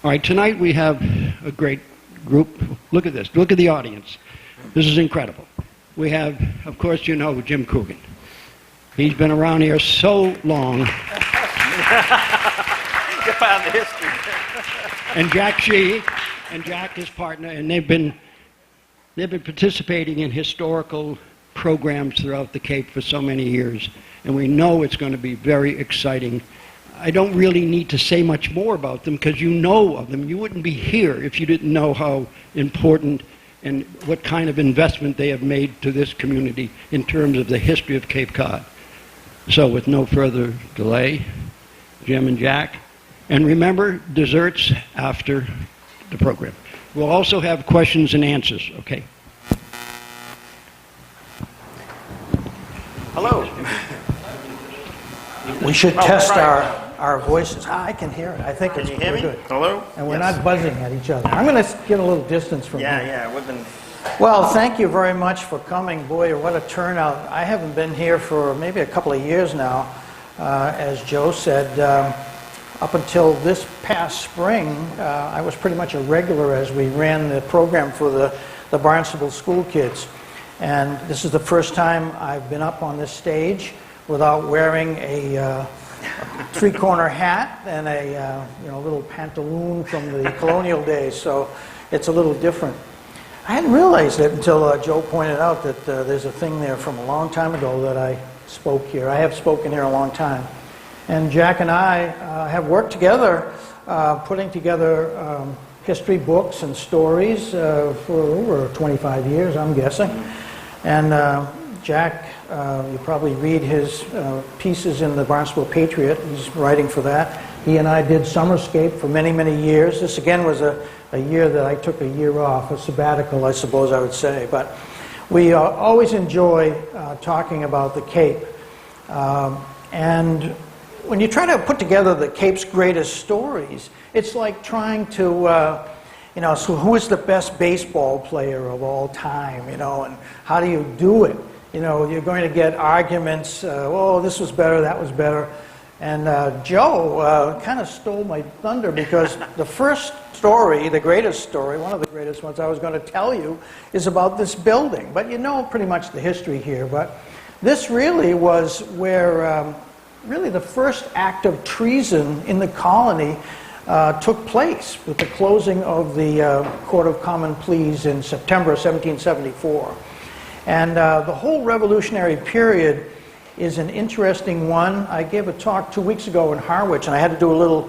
All right, tonight we have a great group. Look at this. Look at the audience. This is incredible. We have, of course, you know, Jim Coogan. He's been around here so long. You found the history. And Jack Sheedy, and Jack, his partner, and they've been participating in historical programs throughout the Cape for so many years, and we know it's going to be very exciting. I don't really need to say much more about them because you know of them. You wouldn't be here if you didn't know how important and what kind of investment they have made to this community in terms of the history of Cape Cod. So with no further delay, Jim and Jack, and remember, desserts after the program. We'll also have questions and answers, okay? Hello. We should test our voices. I can hear it. I think it's pretty good. Hello? And we're not buzzing at each other. I'm going to get a little distance from here. Yeah, we've been... Well, thank you very much for coming. Boy, what a turnout. I haven't been here for maybe a couple of years now. As Joe said, up until this past spring, I was pretty much a regular as we ran the program for the Barnstable school kids. And this is the first time I've been up on this stage without wearing a three-corner hat and a little pantaloon from the colonial days, so it's a little different. I hadn't realized it until Joe pointed out that there's a thing there from a long time ago that I spoke here. I have spoken here a long time. And Jack and I have worked together putting together history books and stories for over 25 years, I'm guessing. And Jack, you probably read his pieces in the Barnstable Patriot. He's writing for that. He and I did Summerscape for many, many years. This again was a year that I took a year off, a sabbatical, I suppose I would say. But we always enjoy talking about the Cape. And when you try to put together the Cape's greatest stories, it's like trying to, so who is the best baseball player of all time, and how do you do it? You're going to get arguments, oh, this was better, that was better. And Joe kind of stole my thunder because the first story, the greatest story, one of the greatest ones I was going to tell you is about this building. But you know pretty much the history here. But this really was where really the first act of treason in the colony took place with the closing of the Court of Common Pleas in September 1774. And the whole revolutionary period is an interesting one. I gave a talk 2 weeks ago in Harwich, and I had to do a little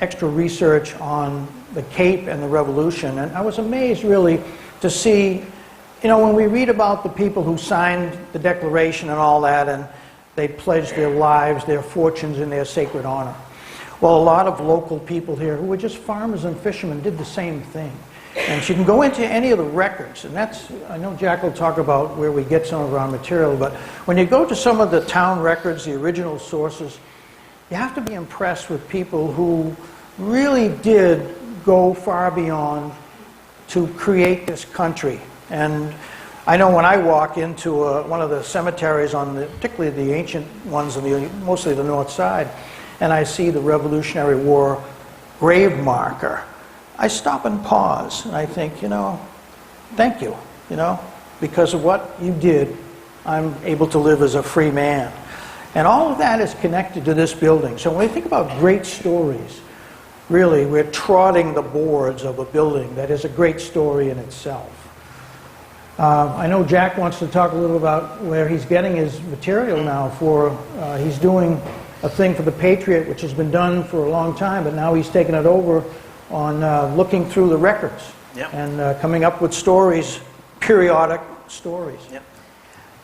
extra research on the Cape and the Revolution. And I was amazed, really, to see, when we read about the people who signed the Declaration and all that, and they pledged their lives, their fortunes, and their sacred honor. Well, a lot of local people here who were just farmers and fishermen did the same thing. And you can go into any of the records, and I know Jack will talk about where we get some of our material, but when you go to some of the town records, the original sources, you have to be impressed with people who really did go far beyond to create this country. And I know when I walk into one of the cemeteries, particularly the ancient ones on mostly the north side, and I see the Revolutionary War grave marker, I stop and pause, and I think, thank you, because of what you did, I'm able to live as a free man. And all of that is connected to this building. So when we think about great stories, really, we're trotting the boards of a building that is a great story in itself. I know Jack wants to talk a little about where he's getting his material now he's doing a thing for the Patriot, which has been done for a long time, but now he's taken it over on looking through the records. Yep. And coming up with stories, periodic stories. Yep.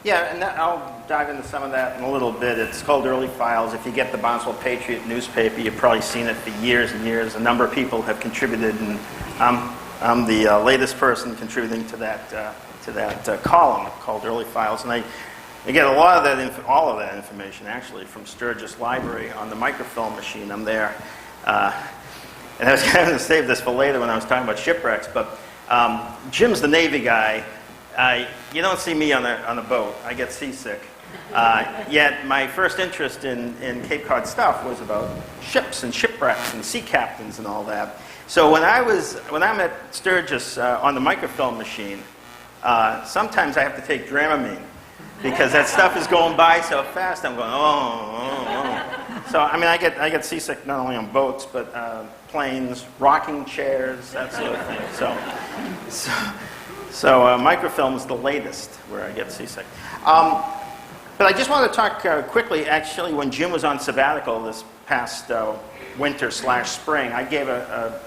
Yeah, and I'll dive into some of that in a little bit. It's called Early Files. If you get the Barnstable Patriot newspaper, you've probably seen it for years and years. A number of people have contributed, and I'm the latest person contributing to that column called Early Files. And I get a lot of that, all of that information actually from Sturgis Library on the microfilm machine. I'm there. And I was going to save this for later when I was talking about shipwrecks, but Jim's the Navy guy. You don't see me on a boat. I get seasick. Yet my first interest in Cape Cod stuff was about ships and shipwrecks and sea captains and all that. So when I'm at Sturgis on the microfilm machine, sometimes I have to take Dramamine because that stuff is going by so fast. I'm going, oh. So I mean, I get seasick not only on boats but planes, rocking chairs, that sort of thing. So microfilm is the latest where I get seasick. But I just want to talk quickly. Actually, when Jim was on sabbatical this past winter/spring, I gave a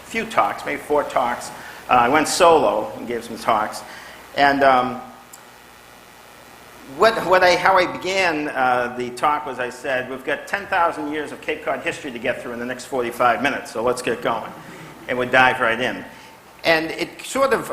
few talks, maybe 4 talks. I went solo and gave some talks. And how I began the talk was I said, we've got 10,000 years of Cape Cod history to get through in the next 45 minutes, so let's get going. And we'd dive right in. And it sort of,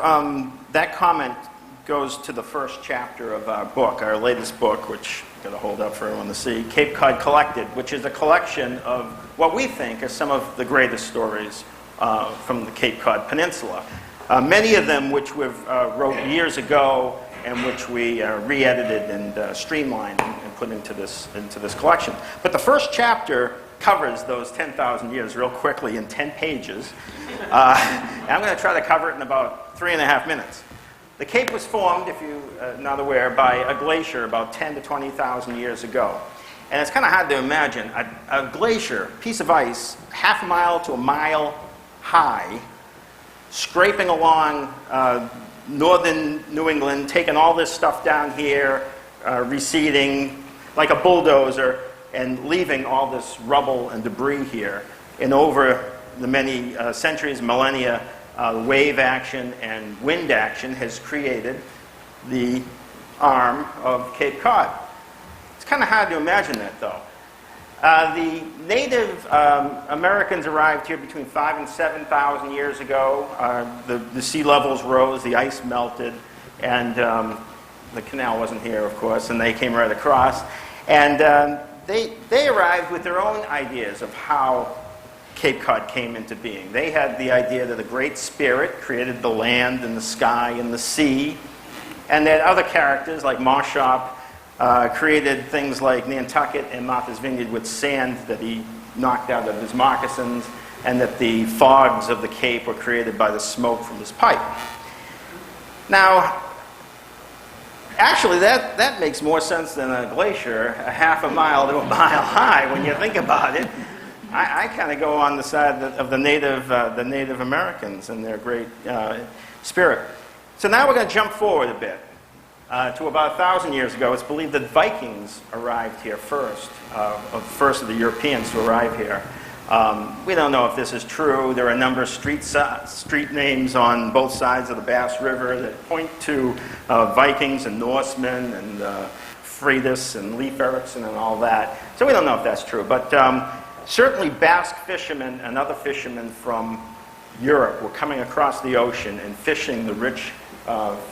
that comment goes to the first chapter of our book, our latest book, which I'm going to hold up for everyone to see, Cape Cod Collected, which is a collection of what we think are some of the greatest stories from the Cape Cod Peninsula. Many of them which we've wrote years ago and which we re-edited and streamlined and put into this collection. But the first chapter covers those 10,000 years real quickly in 10 pages. And I'm going to try to cover it in about 3.5 minutes. The Cape was formed, if you're not aware, by a glacier about 10 to 20,000 years ago. And it's kind of hard to imagine a glacier, piece of ice, half a mile to a mile high, scraping along northern New England, taking all this stuff down here, receding like a bulldozer, and leaving all this rubble and debris here. And over the many centuries, millennia, wave action and wind action has created the arm of Cape Cod. It's kind of hard to imagine that, though. The Native Americans arrived here between 5,000 and 7,000 years ago. The sea levels rose, the ice melted, and the canal wasn't here, of course, and they came right across. And they arrived with their own ideas of how Cape Cod came into being. They had the idea that a great spirit created the land and the sky and the sea, and that other characters like Moshop created things like Nantucket and Martha's Vineyard with sand that he knocked out of his moccasins, and that the fogs of the Cape were created by the smoke from his pipe. Now, actually, that makes more sense than a glacier, a half a mile to a mile high when you think about it. I kind of go on the side of the Native Americans and their great spirit. So now we're going to jump forward a bit to about 1,000 years ago. It's believed that Vikings arrived here first, first of the Europeans to arrive here. We don't know if this is true. There are a number of street names on both sides of the Bass River that point to Vikings and Norsemen and Freitas and Leif Erikson and all that. So we don't know if that's true. But certainly Basque fishermen and other fishermen from Europe were coming across the ocean and fishing the rich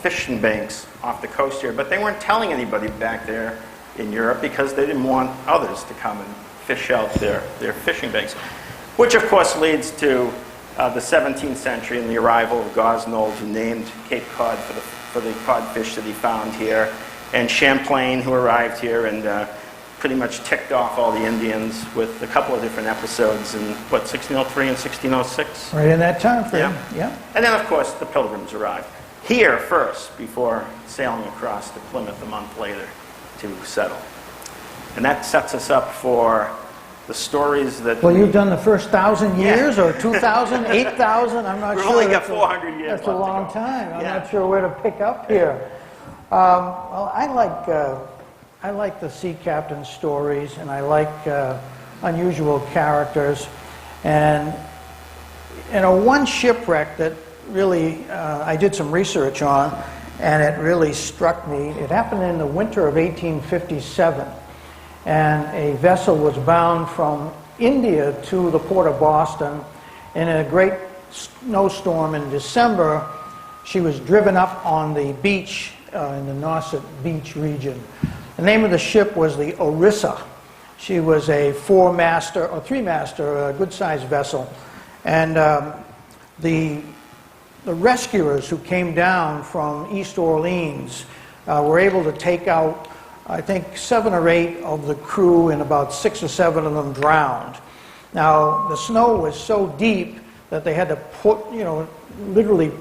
fishing banks off the coast here. But they weren't telling anybody back there in Europe because they didn't want others to come and fish out their fishing banks. Which of course leads to the 17th century and the arrival of Gosnold, who named Cape Cod for the codfish that he found here, and Champlain, who arrived here and pretty much ticked off all the Indians with a couple of different episodes in, 1603 and 1606? Right in that time frame, yeah. And then, of course, the Pilgrims arrived here first before sailing across to Plymouth a month later to settle. And that sets us up for the stories that... Well, you've done the first 1,000 years, or 2,000, 8,000, I'm not sure. We've only got 400 years That's a long time. I'm Yeah. not sure where to pick up here. Well, I like the sea captain stories, and I like unusual characters. And one shipwreck that really I did some research on, and it really struck me. It happened in the winter of 1857, and a vessel was bound from India to the port of Boston. In a great snowstorm in December, she was driven up on the beach in the Nauset Beach region. The name of the ship was the Orissa. She was a 4-master or 3-master, good-sized vessel. And the rescuers who came down from East Orleans were able to take out I think 7 or 8 of the crew, and about 6 or 7 of them drowned. Now, the snow was so deep that they had to put, literally,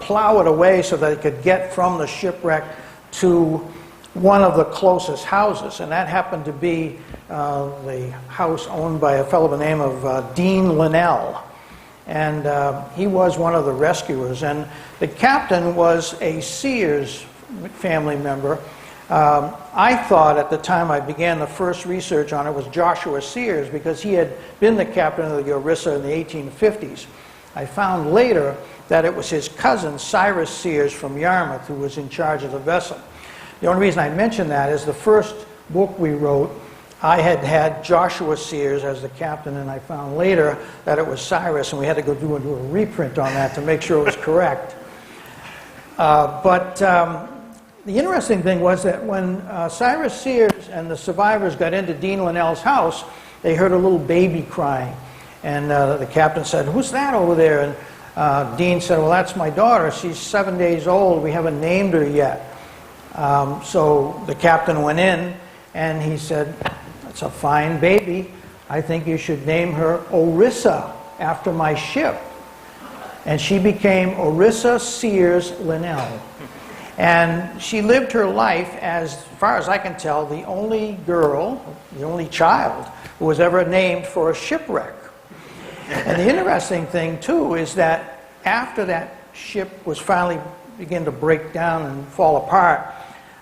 plow it away so that they could get from the shipwreck to one of the closest houses. And that happened to be the house owned by a fellow by the name of Dean Linnell. And he was one of the rescuers. And the captain was a Sears family member. I thought at the time I began the first research on it was Joshua Sears, because he had been the captain of the Orissa in the 1850s. I found later that it was his cousin, Cyrus Sears from Yarmouth, who was in charge of the vessel. The only reason I mention that is the first book we wrote, I had Joshua Sears as the captain, and I found later that it was Cyrus, and we had to go do a reprint on that to make sure it was correct. The interesting thing was that when Cyrus Sears and the survivors got into Dean Linnell's house, they heard a little baby crying. And the captain said, "Who's that over there?" And Dean said, "Well, that's my daughter. She's 7 days old. We haven't named her yet." So the captain went in and he said, "That's a fine baby. I think you should name her Orissa after my ship." And she became Orissa Sears Linnell. And she lived her life, as far as I can tell, the only girl, the only child who was ever named for a shipwreck. And the interesting thing, too, is that after that ship was finally began to break down and fall apart,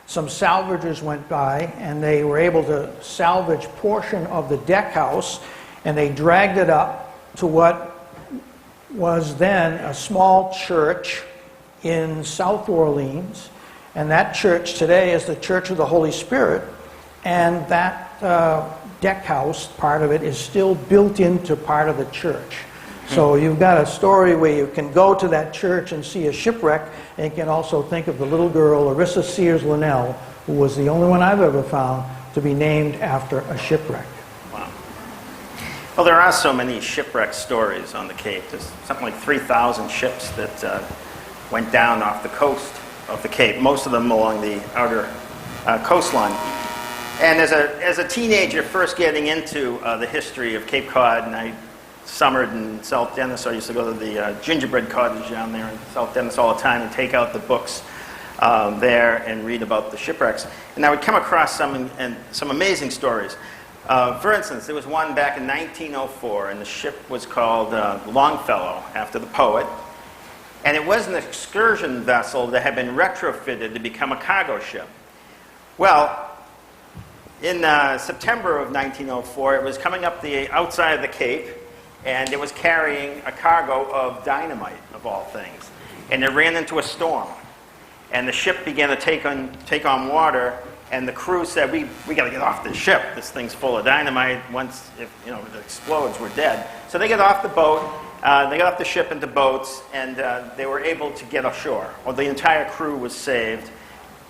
some salvagers went by, and they were able to salvage portion of the deck house, and they dragged it up to what was then a small church in South Orleans, and that church today is the Church of the Holy Spirit, and that deck house, part of it, is still built into part of the church. So you've got a story where you can go to that church and see a shipwreck, and you can also think of the little girl, Orissa Sears Linnell, who was the only one I've ever found to be named after a shipwreck. Wow. Well, there are so many shipwreck stories on the Cape. There's something like 3,000 ships that went down off the coast of the Cape, most of them along the outer coastline. And as a teenager, first getting into the history of Cape Cod, and I summered in South Dennis, so I used to go to the gingerbread cottage down there in South Dennis all the time and take out the books there and read about the shipwrecks. And I would come across some amazing stories. For instance, there was one back in 1904, and the ship was called Longfellow, after the poet. And it was an excursion vessel that had been retrofitted to become a cargo ship. Well, in September of 1904, it was coming up the outside of the Cape, and it was carrying a cargo of dynamite, of all things. And it ran into a storm. And the ship began to take on water, and the crew said, we got to get off this ship. This thing's full of dynamite. Once if it explodes, we're dead. So they got off the boat. They got off the ship into boats, and they were able to get ashore. Well, the entire crew was saved,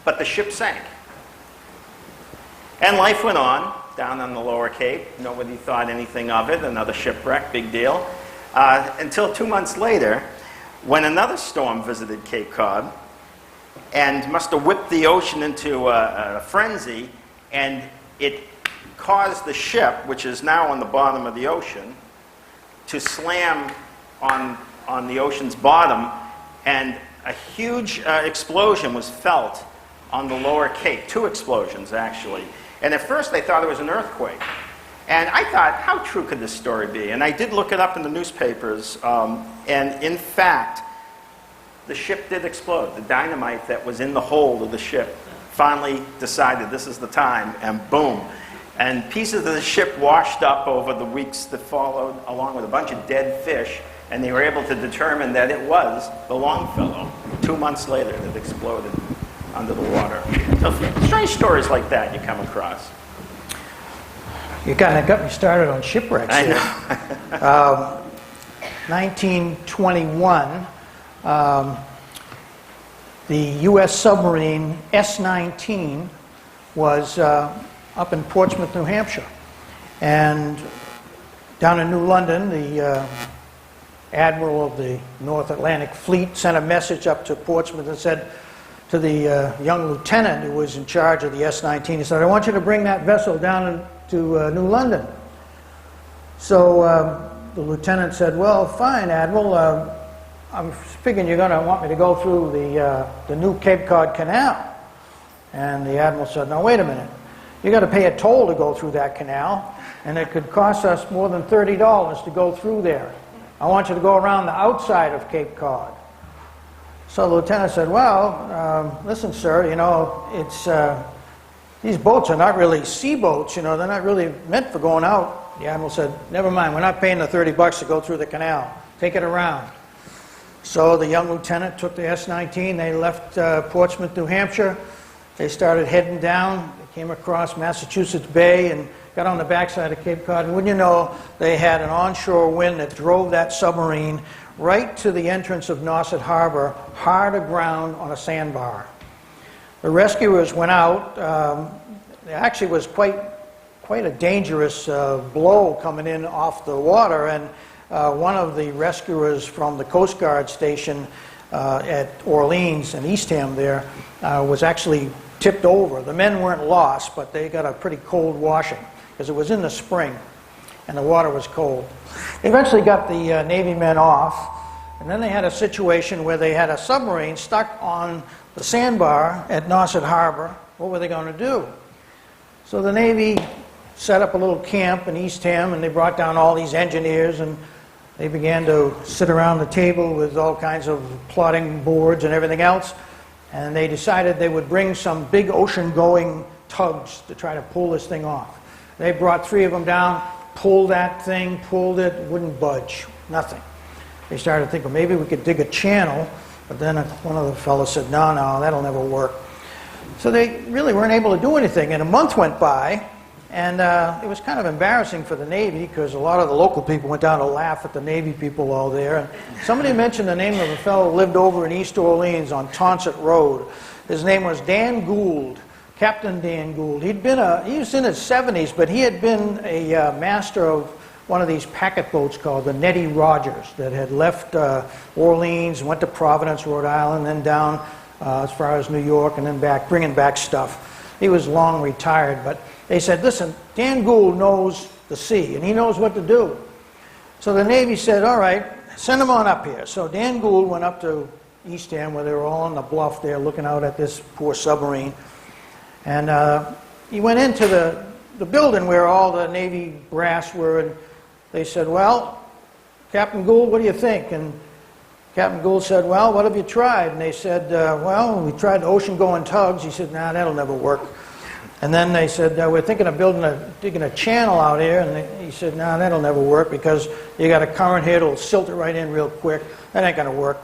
but the ship sank. And life went on down on the lower Cape. Nobody thought anything of it. Another shipwreck, big deal. Until 2 months later, when another storm visited Cape Cod, and must have whipped the ocean into a frenzy, and it caused the ship, which is now on the bottom of the ocean, to slam on the ocean's bottom, and a huge explosion was felt on the lower Cape. 2 explosions, actually. And at first they thought it was an earthquake. And I thought, how true could this story be? And I did look it up in the newspapers, and in fact, the ship did explode. The dynamite that was in the hold of the ship finally decided this is the time, and boom. And pieces of the ship washed up over the weeks that followed, along with a bunch of dead fish, and they were able to determine that it was the Longfellow. 2 months later, it exploded under the water. So strange stories like that you come across. You kind of got me started on shipwrecks here. I know. 1921, the U.S. submarine S-19 was up in Portsmouth, New Hampshire. And down in New London, the Admiral of the North Atlantic Fleet sent a message up to Portsmouth and said, to the young lieutenant who was in charge of the S-19. He said, I want you to bring that vessel down to New London. So the lieutenant said, well, fine, Admiral. I'm figuring you're going to want me to go through the new Cape Cod Canal. And the Admiral said, now wait a minute. You got to pay a toll to go through that canal, and it could cost us more than $30 to go through there. I want you to go around the outside of Cape Cod. So the lieutenant said, well, listen, sir, you know, these boats are not really sea boats, you know, they're not really meant for going out. The Admiral said, never mind, we're not paying the $30 to go through the canal. Take it around. So the young lieutenant took the S-19, they left Portsmouth, New Hampshire. They started heading down, they came across Massachusetts Bay and got on the backside of Cape Cod. And wouldn't you know, they had an onshore wind that drove that submarine right to the entrance of Nauset Harbor, hard aground on a sandbar. The rescuers went out. It actually was quite a dangerous blow coming in off the water, and one of the rescuers from the Coast Guard station at Orleans and Eastham there was actually tipped over. The men weren't lost, but they got a pretty cold washing because it was in the spring and the water was cold. They eventually got the Navy men off, and then they had a situation where they had a submarine stuck on the sandbar at Nauset Harbor. What were they going to do? So the Navy set up a little camp in Eastham, and they brought down all these engineers, and they began to sit around the table with all kinds of plotting boards and everything else, and they decided they would bring some big ocean-going tugs to try to pull this thing off. They brought 3 of them down, pulled that thing, pulled it, wouldn't budge, nothing. They started thinking, maybe we could dig a channel, but then one of the fellows said, no, that'll never work. So they really weren't able to do anything, and a month went by, and it was kind of embarrassing for the Navy because a lot of the local people went down to laugh at the Navy people all there. And somebody mentioned the name of a fellow who lived over in East Orleans on Tonsett Road. His name was Dan Gould, Captain Dan Gould. He was in his 70s, but he had been a master of one of these packet boats called the Nettie Rogers that had left Orleans, went to Providence, Rhode Island, then down as far as New York, and then back, bringing back stuff. He was long retired, but they said, listen, Dan Gould knows the sea, and he knows what to do. So the Navy said, all right, send him on up here. So Dan Gould went up to Eastham, where they were all on the bluff there looking out at this poor submarine. And he went into the building where all the Navy brass were, and they said, well, Captain Gould, what do you think? And Captain Gould said, well, what have you tried? And they said, well, we tried ocean-going tugs. He said, nah, that'll never work. And then they said, we're thinking of digging a channel out here. And he said, no, that'll never work because you got a current here that'll silt it right in real quick. That ain't going to work.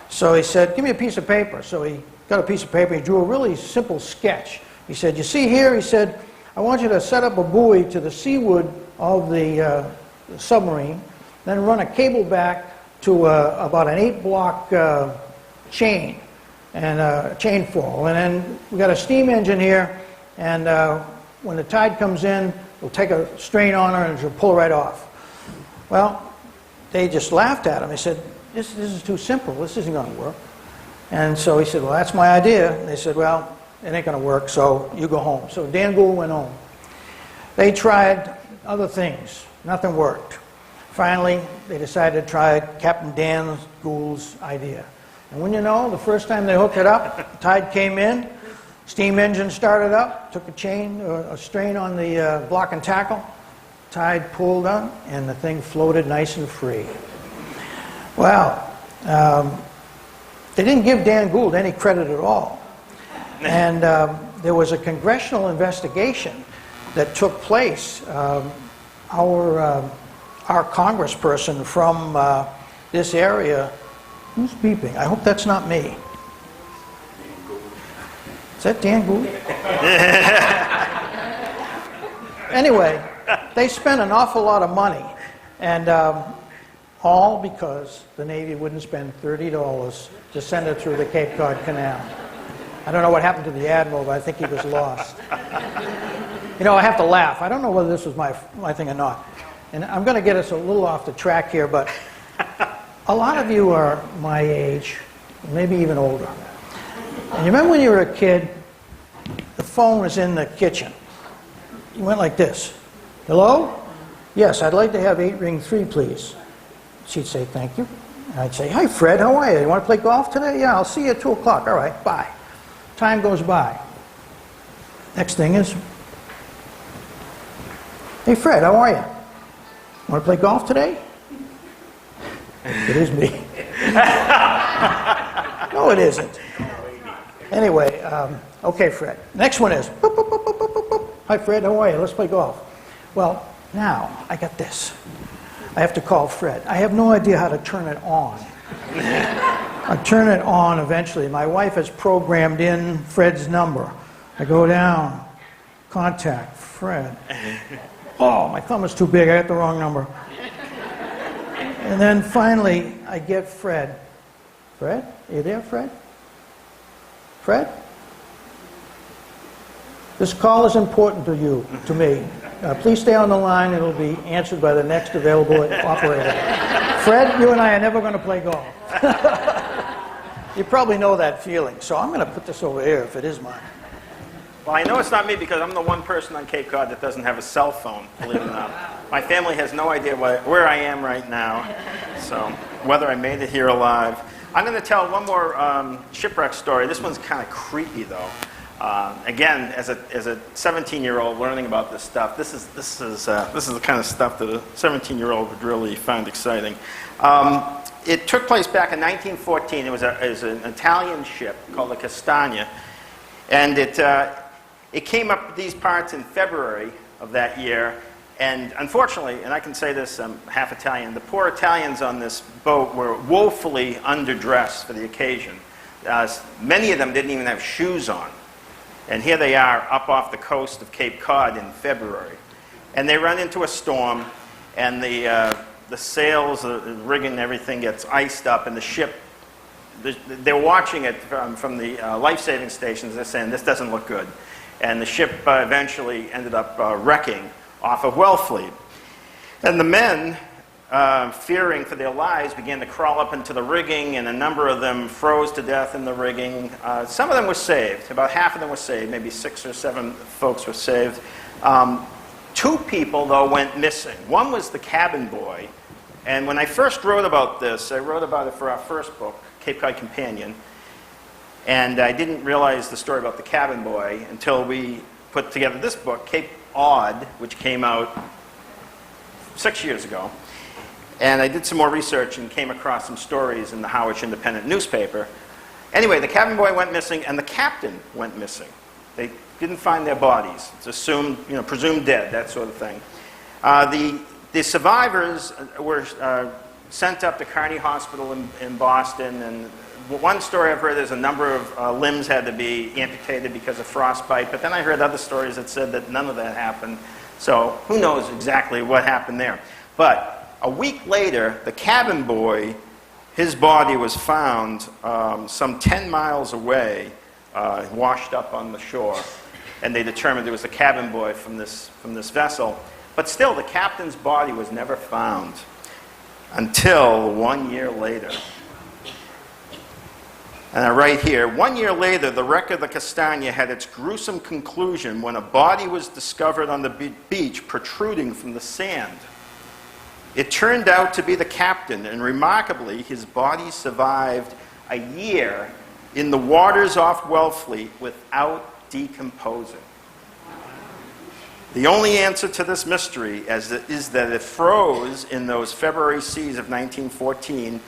So he said, give me a piece of paper. So he got a piece of paper. He drew a really simple sketch. He said, you see here, he said, I want you to set up a buoy to the seaward of the submarine, then run a cable back to about an 8-block chain and chain fall. And then we got a steam engine here. And when the tide comes in, we'll take a strain on her and she'll pull right off. Well, they just laughed at him. They said, this is too simple. This isn't going to work. And so he said, well, that's my idea. And they said, well, it ain't going to work, so you go home. So Dan Gould went home. They tried other things. Nothing worked. Finally, they decided to try Captain Dan Gould's idea. And when you know, the first time they hooked it up, the tide came in, steam engine started up, took a strain on the block and tackle, tide pulled on, and the thing floated nice and free. Well, they didn't give Dan Gould any credit at all. And there was a congressional investigation that took place. Our congressperson from this area, who's beeping? I hope that's not me. Is that Dan Gould? Anyway, they spent an awful lot of money, and all because the Navy wouldn't spend $30 to send it through the Cape Cod Canal. I don't know what happened to the Admiral, but I think he was lost. You know, I have to laugh. I don't know whether this was my thing or not. And I'm going to get us a little off the track here, but a lot of you are my age, maybe even older. And you remember when you were a kid, the phone was in the kitchen. You went like this. Hello? Yes, I'd like to have 8 ring 3, please. She'd say, thank you. And I'd say, hi, Fred, how are you? You want to play golf today? Yeah, I'll see you at 2 o'clock. All right, bye. Time goes by. Next thing is, hey, Fred, how are you? Want to play golf today? It is me. No, it isn't. Anyway, okay, Fred. Next one is, boop, boop, boop, boop, boop, boop, boop. Hi, Fred, how are you? Let's play golf. Well, now, I got this. I have to call Fred. I have no idea how to turn it on. I turn it on eventually. My wife has programmed in Fred's number. I go down, contact Fred. Oh, my thumb is too big. I got the wrong number. And then finally, I get Fred. Fred? Are you there, Fred? Fred? This call is important to you, to me. Please stay on the line. It'll be answered by the next available operator. Fred, you and I are never going to play golf. You probably know that feeling. So I'm going to put this over here if it is mine. Well, I know it's not me because I'm the one person on Cape Cod that doesn't have a cell phone, believe it or not. My family has no idea where I am right now, so whether I made it here alive. I'm going to tell one more shipwreck story. This one's kind of creepy, though. Again, as a 17-year-old learning about this stuff, this is the kind of stuff that a 17-year-old would really find exciting. It took place back in 1914. It was an Italian ship called the Castagna, and it came up these parts in February of that year. And unfortunately, and I can say this, I'm half Italian, the poor Italians on this boat were woefully underdressed for the occasion. Many of them didn't even have shoes on. And here they are up off the coast of Cape Cod in February. And they run into a storm, and the sails, the rigging, everything gets iced up, and the ship, they're watching it from the life-saving stations. They're saying, this doesn't look good. And the ship eventually ended up wrecking off of Wellfleet. And the men, fearing for their lives, began to crawl up into the rigging, and a number of them froze to death in the rigging. Some of them were saved. About half of them were saved. Maybe 6 or 7 folks were saved. 2 people, though, went missing. One was the cabin boy. And when I first wrote about this, I wrote about it for our first book, Cape Cod Companion. And I didn't realize the story about the cabin boy until we put together this book, Cape Odd, which came out 6 years ago. And I did some more research and came across some stories in the Harwich Independent newspaper. Anyway, the cabin boy went missing, and the captain went missing. They didn't find their bodies. It's assumed, presumed dead, that sort of thing. The survivors were sent up to Kearny Hospital in Boston, and one story I've heard is a number of limbs had to be amputated because of frostbite, but then I heard other stories that said that none of that happened. So who knows exactly what happened there. But a week later, the cabin boy, his body was found some 10 miles away, washed up on the shore, and they determined it was the cabin boy from this vessel. But still, the captain's body was never found until 1 year later. And I write here, 1 year later, the wreck of the Castagna had its gruesome conclusion when a body was discovered on the beach protruding from the sand. It turned out to be the captain, and remarkably, his body survived a year in the waters off Wellfleet without decomposing. The only answer to this mystery is that it froze in those February seas of 1914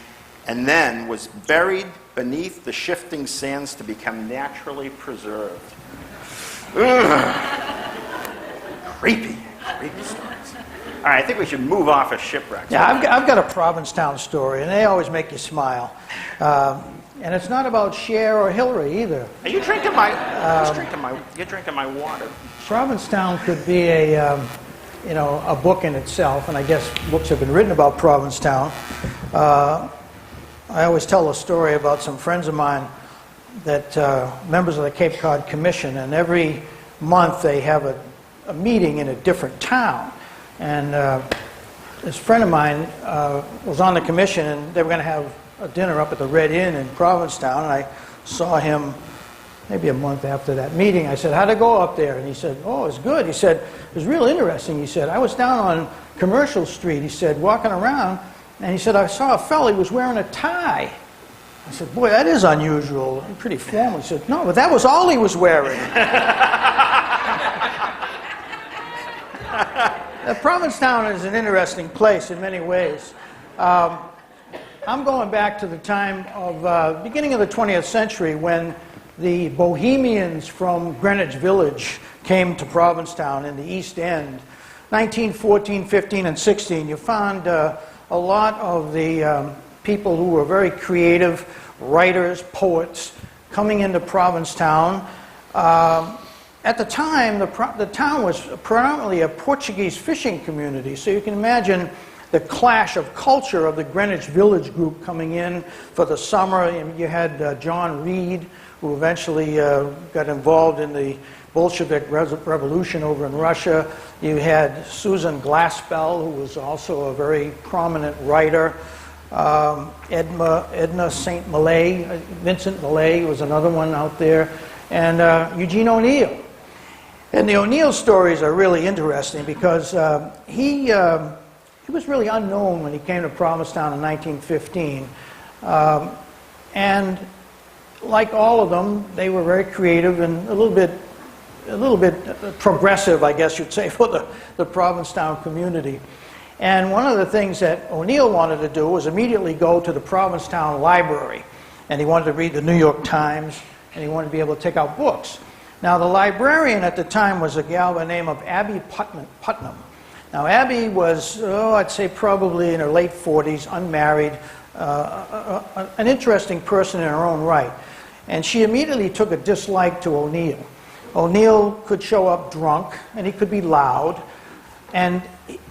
and then was buried beneath the shifting sands to become naturally preserved. Creepy stories. All right, I think we should move off of shipwrecks. Yeah, I've got a Provincetown story, and they always make you smile. And it's not about Cher or Hillary either. Are you drinking you're drinking my water. Provincetown could be a book in itself, and I guess books have been written about Provincetown. I always tell a story about some friends of mine that members of the Cape Cod Commission, and every month they have a meeting in a different town. And this friend of mine was on the commission, and they were going to have a dinner up at the Red Inn in Provincetown, and I saw him maybe a month after that meeting. I said, how'd it go up there? And he said, oh, it's good. He said, it was real interesting. He said, I was down on Commercial Street, he said, walking around, and he said, I saw a fellow, he was wearing a tie. I said, boy, that is unusual, pretty formal. He said, no, but that was all he was wearing. Provincetown is an interesting place in many ways. I'm going back to the time of beginning of the 20th century when the Bohemians from Greenwich Village came to Provincetown in the East End. 1914, 15, and 16, you found a lot of the people who were very creative, writers, poets, coming into Provincetown. At the time, the town was predominantly a Portuguese fishing community, so you can imagine the clash of culture of the Greenwich Village group coming in for the summer. You had John Reed, who eventually got involved in the Bolshevik Revolution over in Russia. You had Susan Glaspell, who was also a very prominent writer. Edna St. Millay, Vincent Millay was another one out there, and Eugene O'Neill. And the O'Neill stories are really interesting because he was really unknown when he came to Provincetown in 1915. And like all of them, they were very creative and a little bit progressive, I guess you'd say, for the Provincetown community. And one of the things that O'Neill wanted to do was immediately go to the Provincetown Library. And he wanted to read the New York Times, and he wanted to be able to take out books. Now, the librarian at the time was a gal by the name of Abby Putnam. Now, Abby was, I'd say probably in her late 40s, unmarried, an interesting person in her own right. And she immediately took a dislike to O'Neill. O'Neill could show up drunk, and he could be loud. And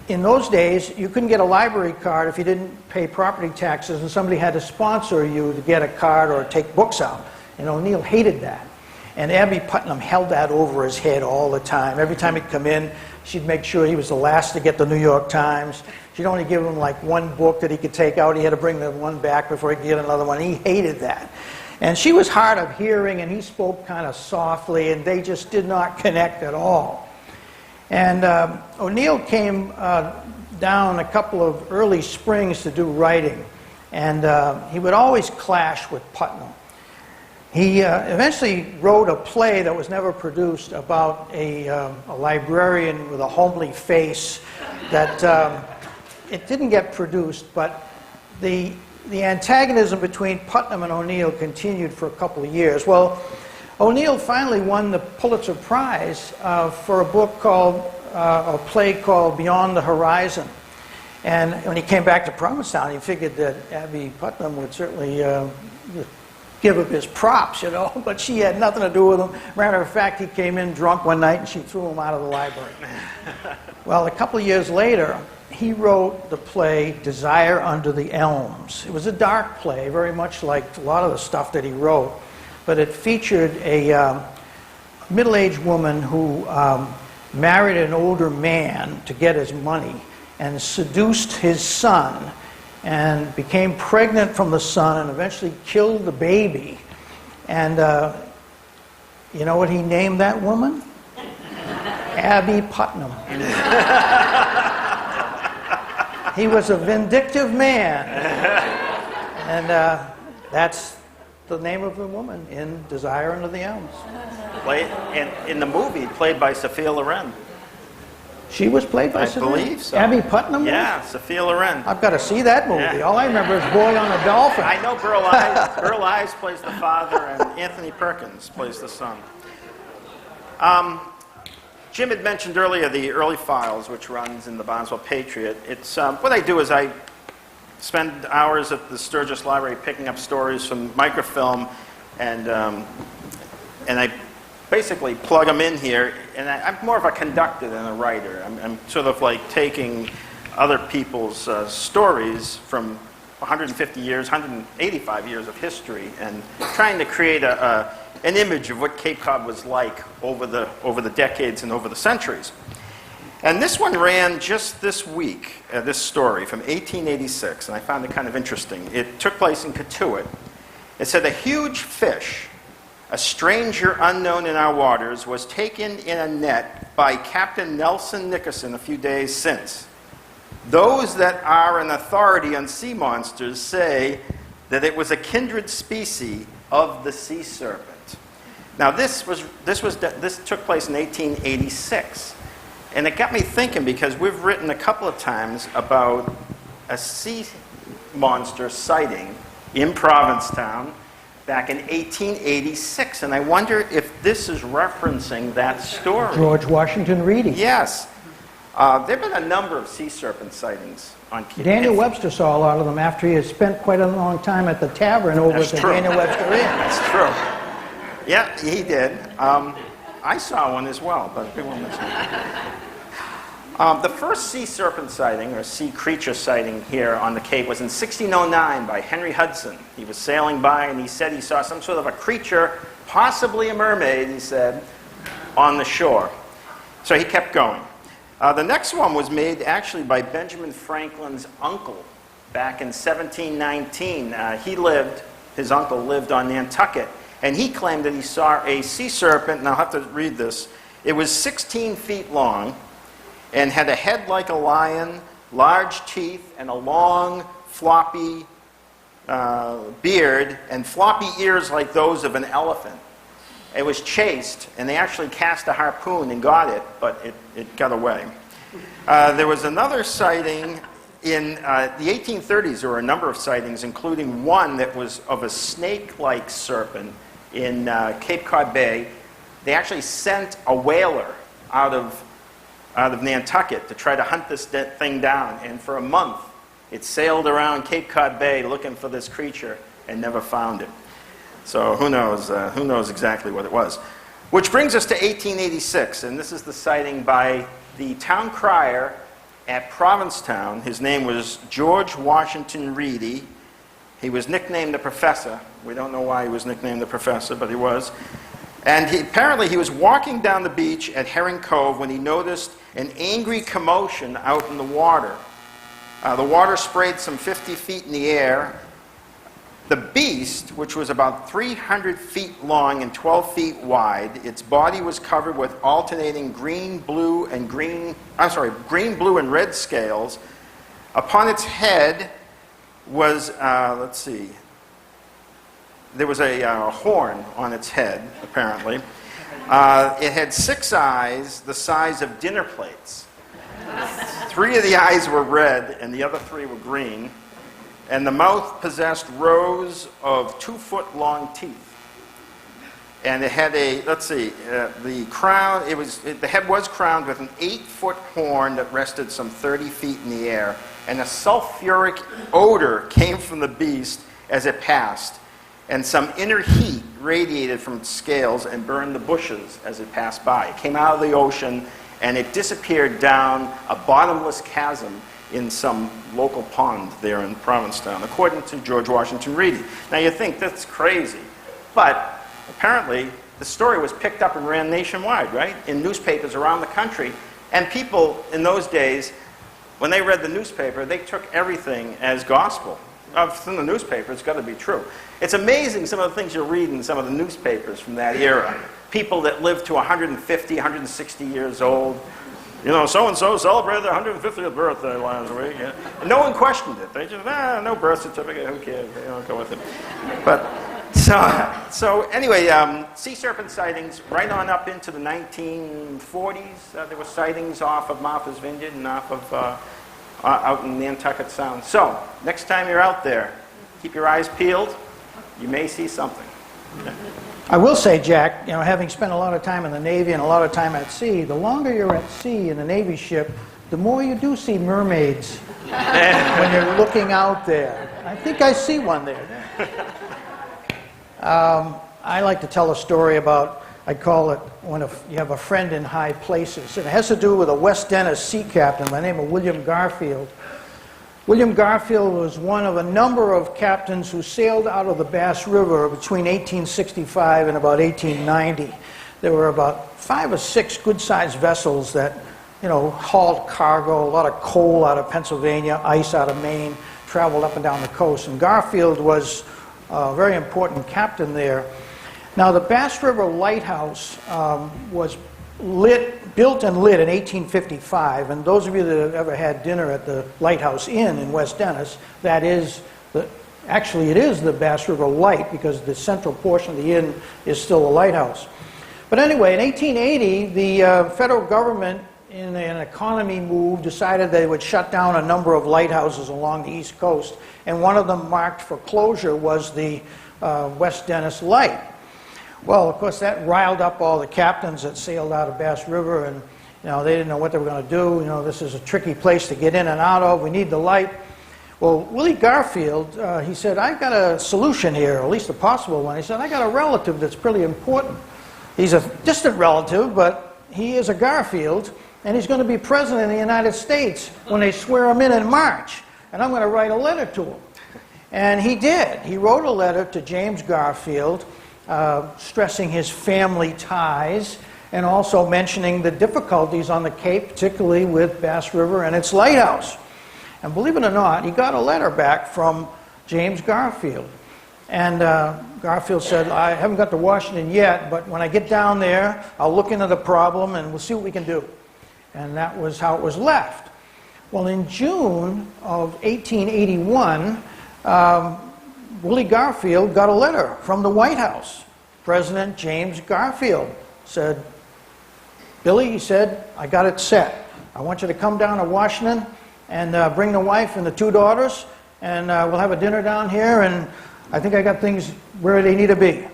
in those days, you couldn't get a library card if you didn't pay property taxes, and somebody had to sponsor you to get a card or take books out. And O'Neill hated that. And Abby Putnam held that over his head all the time. Every time he'd come in, she'd make sure he was the last to get the New York Times. She'd only give him like one book that he could take out. He had to bring the one back before he could get another one. He hated that. And she was hard of hearing, and he spoke kind of softly, and they just did not connect at all. And O'Neill came down a couple of early springs to do writing, and he would always clash with Putnam. He eventually wrote a play that was never produced about a librarian with a homely face that it didn't get produced, but the antagonism between Putnam and O'Neill continued for a couple of years. Well, O'Neill finally won the Pulitzer Prize for a book called, a play called Beyond the Horizon. And when he came back to Provincetown, he figured that Abby Putnam would certainly give him his props, you know, but she had nothing to do with him. Matter of fact, he came in drunk one night and she threw him out of the library. Well, a couple of years later, he wrote the play Desire Under the Elms. It was a dark play, very much like a lot of the stuff that he wrote, but it featured a middle-aged woman who married an older man to get his money and seduced his son and became pregnant from the son and eventually killed the baby. And you know what he named that woman? Abby Putnam. He was a vindictive man. And that's the name of the woman in Desire Under the Elms. In the movie, played by Sophia Loren. She was played by Sophia? I believe so. Abby Putnam? Yeah, Sophia Loren. I've got to see that movie. Yeah. All I remember is Boy on a Dolphin. I know Burl Ives. Burl Ives plays the father, and Anthony Perkins plays the son. Jim had mentioned earlier the early files, which runs in the Barnesville Patriot. It's what I do is I spend hours at the Sturgis Library picking up stories from microfilm, and I basically plug them in here, and I'm more of a conductor than a writer. I'm sort of like taking other people's stories from 150 years, 185 years of history, and trying to create an image of what Cape Cod was like over the decades and over the centuries. And this one ran just this week, this story from 1886, and I found it kind of interesting. It took place in Cotuit. It said a huge fish a stranger unknown in our waters, was taken in a net by Captain Nelson Nickerson a few days since. Those that are in authority on sea monsters say that it was a kindred species of the sea serpent. Now this took place in 1886, and it got me thinking because we've written a couple of times about a sea monster sighting in Provincetown back in 1886, and I wonder if this is referencing that story. George Washington Reedy. Yes. There have been a number of sea serpent sightings on Cape. Daniel Webster saw a lot of them after he had spent quite a long time at the tavern over at the Daniel Webster Inn. That's true. Yeah, he did. I saw one as well, but we won't mention it. The first sea serpent sighting, or sea creature sighting here on the Cape was in 1609 by Henry Hudson. He was sailing by and he said he saw some sort of a creature, possibly a mermaid, he said, on the shore. So he kept going. The next one was made actually by Benjamin Franklin's uncle back in 1719. His uncle lived on Nantucket, and he claimed that he saw a sea serpent, and I'll have to read this. It was 16 feet long and had a head like a lion, large teeth, and a long, floppy beard, and floppy ears like those of an elephant. It was chased, and they actually cast a harpoon and got it, but it got away. There was another sighting in the 1830s. There were a number of sightings, including one that was of a snake-like serpent in Cape Cod Bay. They actually sent a whaler out of Nantucket to try to hunt this thing down, and for a month it sailed around Cape Cod Bay looking for this creature and never found it. So who knows exactly what it was. Which brings us to 1886, and this is the sighting by the town crier at Provincetown. His name was George Washington Reedy. He was nicknamed the Professor. We don't know why he was nicknamed the Professor, but he was. And apparently he was walking down the beach at Herring Cove when he noticed an angry commotion out in the water. The water sprayed some 50 feet in the air. The beast, which was about 300 feet long and 12 feet wide, its body was covered with alternating green, blue, and red scales. Upon its head was, there was a horn on its head, apparently. It had 6 eyes the size of dinner plates. 3 of the eyes were red and the other 3 were green. And the mouth possessed rows of 2-foot-long teeth. And it had the crown, the head was crowned with an 8-foot horn that rested some 30 feet in the air. And a sulfuric odor came from the beast as it passed. And some inner heat radiated from its scales and burned the bushes as it passed by. It came out of the ocean and it disappeared down a bottomless chasm in some local pond there in Provincetown, according to George Washington Reedy. Now you think that's crazy, but apparently the story was picked up and ran nationwide, right? In newspapers around the country. And people in those days, when they read the newspaper, they took everything as gospel. From the newspaper, it's got to be true. It's amazing some of the things you read in some of the newspapers from that era. People that lived to 150, 160 years old. You know, so-and-so celebrated their 150th birthday last week. Yeah. And no one questioned it. They just, no birth certificate, who cares? They don't go with it. But, so anyway, sea serpent sightings right on up into the 1940s. There were sightings off of Martha's Vineyard and off of out in Nantucket Sound. So, next time you're out there, keep your eyes peeled. You may see something. I will say, Jack, having spent a lot of time in the Navy and a lot of time at sea, the longer you're at sea in a Navy ship, the more you do see mermaids when you're looking out there. I think I see one there. I like to tell a story about, I call it when you have a friend in high places. And it has to do with a West Dennis sea captain by the name of William Garfield. William Garfield was one of a number of captains who sailed out of the Bass River between 1865 and about 1890. There were about 5 or 6 good-sized vessels that, hauled cargo, a lot of coal out of Pennsylvania, ice out of Maine, traveled up and down the coast. And Garfield was a very important captain there. Now, the Bass River Lighthouse was built and lit in 1855, and those of you that have ever had dinner at the Lighthouse Inn in West Dennis, that is actually it is the Bass River Light, because the central portion of the inn is still a lighthouse. But anyway, in 1880, the federal government, in an economy move, decided they would shut down a number of lighthouses along the East Coast, and one of them marked for closure was the West Dennis Light. Well, of course, that riled up all the captains that sailed out of Bass River, and they didn't know what they were going to do. This is a tricky place to get in and out of. We need the light. Well, Willie Garfield, he said, I've got a solution here, or at least a possible one. He said, I got a relative that's pretty important. He's a distant relative, but he is a Garfield, and he's going to be president of the United States when they swear him in March. And I'm going to write a letter to him. And he did. He wrote a letter to James Garfield, stressing his family ties, and also mentioning the difficulties on the Cape, particularly with Bass River and its lighthouse. And believe it or not, he got a letter back from James Garfield. And Garfield said, I haven't got to Washington yet, but when I get down there, I'll look into the problem and we'll see what we can do. And that was how it was left. Well, in June of 1881, Willie Garfield got a letter from the White House. President James Garfield said, Billy, he said, I got it set. I want you to come down to Washington and bring the wife and the 2 daughters, and we'll have a dinner down here, and I think I got things where they need to be.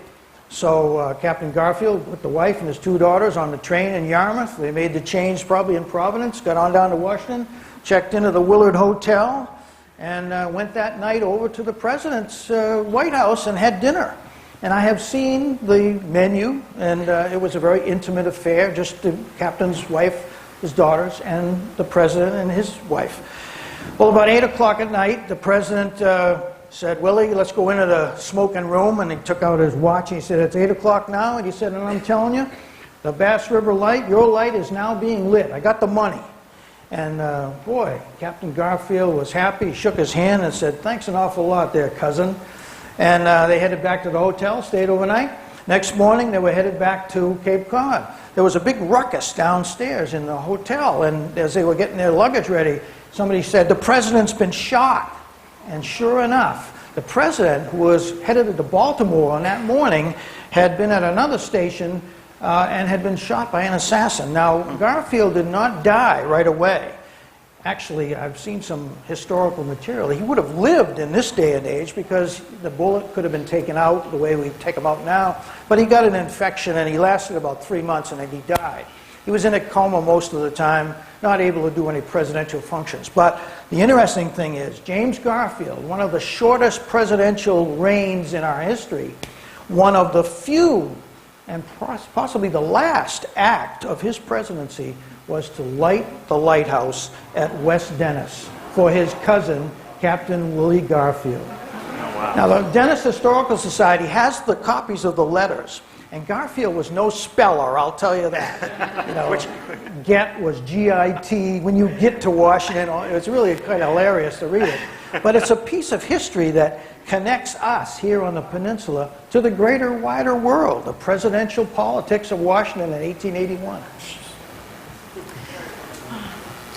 So Captain Garfield put the wife and his 2 daughters on the train in Yarmouth. They made the change probably in Providence, got on down to Washington, checked into the Willard Hotel, and went that night over to the President's White House and had dinner. And I have seen the menu, and it was a very intimate affair, just the captain's wife, his daughters, and the President and his wife. Well, about 8 o'clock at night, the President said, Willie, let's go into the smoking room. And he took out his watch, and he said, it's 8 o'clock now. And he said, and I'm telling you, the Bass River Light, your light is now being lit. I got the money. And boy, Captain Garfield was happy. He shook his hand and said, thanks an awful lot there, cousin. And they headed back to the hotel, stayed overnight. Next morning, they were headed back to Cape Cod. There was a big ruckus downstairs in the hotel, and as they were getting their luggage ready, somebody said, the President's been shot. And sure enough, the President, who was headed to Baltimore on that morning, had been at another station and had been shot by an assassin. Now, Garfield did not die right away. Actually, I've seen some historical material. He would have lived in this day and age because the bullet could have been taken out the way we take them out now. But he got an infection, and he lasted about 3 months, and then he died. He was in a coma most of the time, not able to do any presidential functions. But the interesting thing is, James Garfield, one of the shortest presidential reigns in our history, one of the few and possibly the last act of his presidency was to light the lighthouse at West Dennis for his cousin, Captain Willie Garfield. Oh, wow. Now, the Dennis Historical Society has the copies of the letters, and Garfield was no speller, I'll tell you that. Which get was G-I-T. When you get to Washington, it's really kind of hilarious to read it. But it's a piece of history that connects us here on the peninsula to the greater, wider world, the presidential politics of Washington in 1881.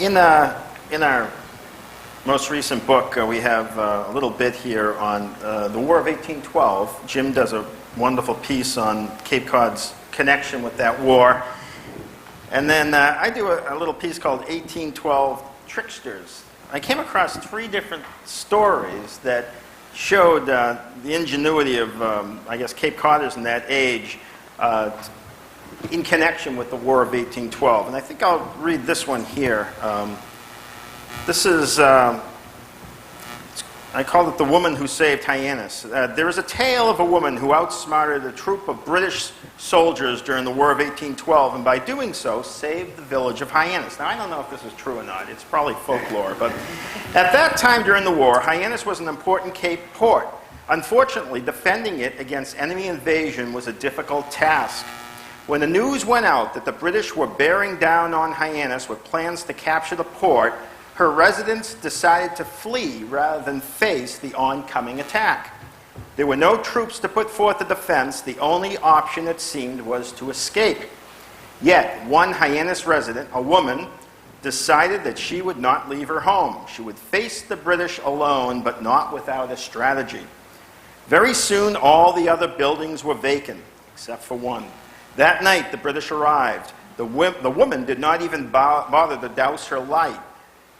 In our most recent book, we have a little bit here on the War of 1812. Jim does a wonderful piece on Cape Cod's connection with that war. And then I do a little piece called 1812 Tricksters. I came across 3 different stories that showed the ingenuity of, I guess, Cape Codders in that age in connection with the War of 1812. And I think I'll read this one here. This is, I call it The Woman Who Saved Hyannis. There is a tale of a woman who outsmarted a troop of British soldiers during the War of 1812, and by doing so, saved the village of Hyannis. Now, I don't know if this is true or not. It's probably folklore, but at that time during the war, Hyannis was an important Cape port. Unfortunately, defending it against enemy invasion was a difficult task. When the news went out that the British were bearing down on Hyannis with plans to capture the port, her residents decided to flee rather than face the oncoming attack. There were no troops to put forth a defense. The only option, it seemed, was to escape. Yet, one Hyannis resident, a woman, decided that she would not leave her home. She would face the British alone, but not without a strategy. Very soon, all the other buildings were vacant, except for one. That night, the British arrived. The woman did not even bother to douse her light.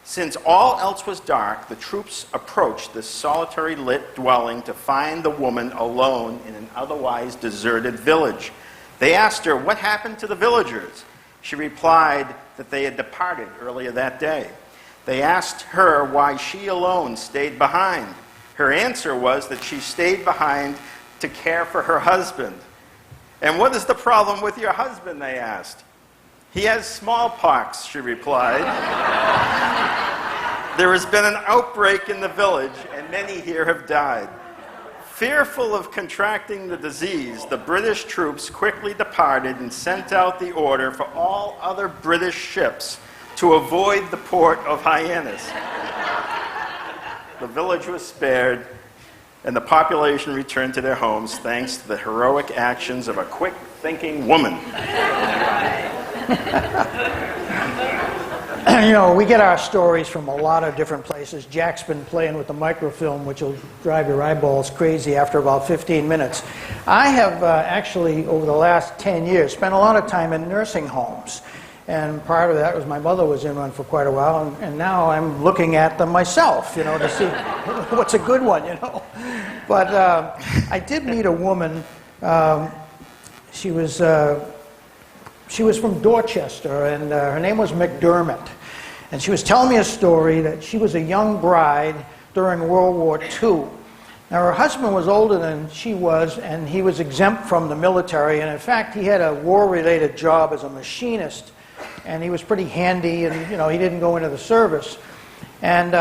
Since all else was dark, the troops approached this solitary lit dwelling to find the woman alone in an otherwise deserted village. They asked her, "What happened to the villagers?" She replied that they had departed earlier that day. They asked her why she alone stayed behind. Her answer was that she stayed behind to care for her husband. "And what is the problem with your husband?" they asked. "He has smallpox," she replied. "There has been an outbreak in the village, and many here have died." Fearful of contracting the disease, the British troops quickly departed and sent out the order for all other British ships to avoid the port of Hyannis. The village was spared, and the population returned to their homes thanks to the heroic actions of a quick-thinking woman. You know, we get our stories from a lot of different places. Jack's been playing with the microfilm, which will drive your eyeballs crazy after about 15 minutes. I have actually, over the last 10 years, spent a lot of time in nursing homes. And part of that was my mother was in one for quite a while, and now I'm looking at them myself, you know, to see what's a good one, you know. But I did meet a woman. She was from Dorchester, and her name was McDermott. And she was telling me a story that she was a young bride during World War II. Now, her husband was older than she was, and he was exempt from the military. And in fact, he had a war-related job as a machinist, and he was pretty handy, and you know, he didn't go into the service. And